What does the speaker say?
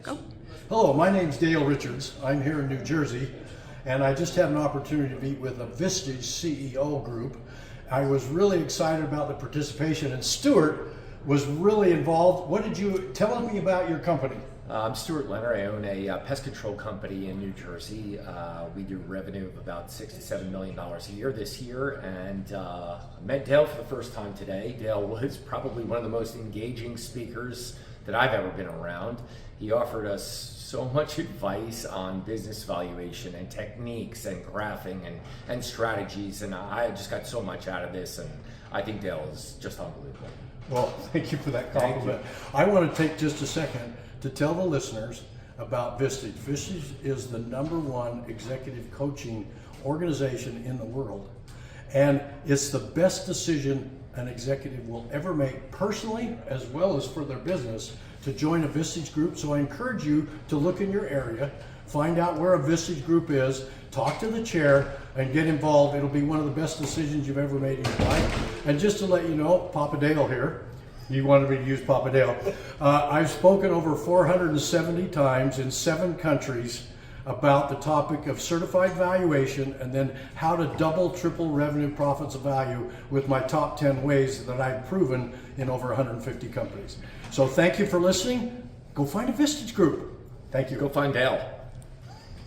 Go. Hello, my name's Dale Richards. I'm here in New Jersey, and I just had an opportunity to meet with a Vistage CEO group. I was really excited about the participation, and Stewart was really involved. What did you tell me about your company? I'm Stewart Lenner. I own a pest control company in New Jersey. We do revenue of about $6 to $7 million a year this year, and I met Dale for the first time today. Dale was probably one of the most engaging speakers that I've ever been around. He offered us so much advice on business valuation and techniques and graphing and strategies, and I just got so much out of this, and I think Dale is just unbelievable. Well, thank you for that compliment. I want to take just a second to tell the listeners about Vistage. Vistage is the #1 executive coaching organization in the world, and it's the best decision an executive will ever make personally as well as for their business to join a Vistage group. So I encourage you to look in your area, find out where a Vistage group is, talk to the chair, and get involved. It'll be one of the best decisions you've ever made in your life. And just to let you know, Papa Dale here, you wanted me to use Papa Dale. I've spoken over 470 times in 7 countries about the topic of certified valuation, and then how to double, triple revenue, profits of value with my top 10 ways that I've proven in over 150 companies. So thank you for listening. Go find a Vistage group. Thank you. Go find Dale.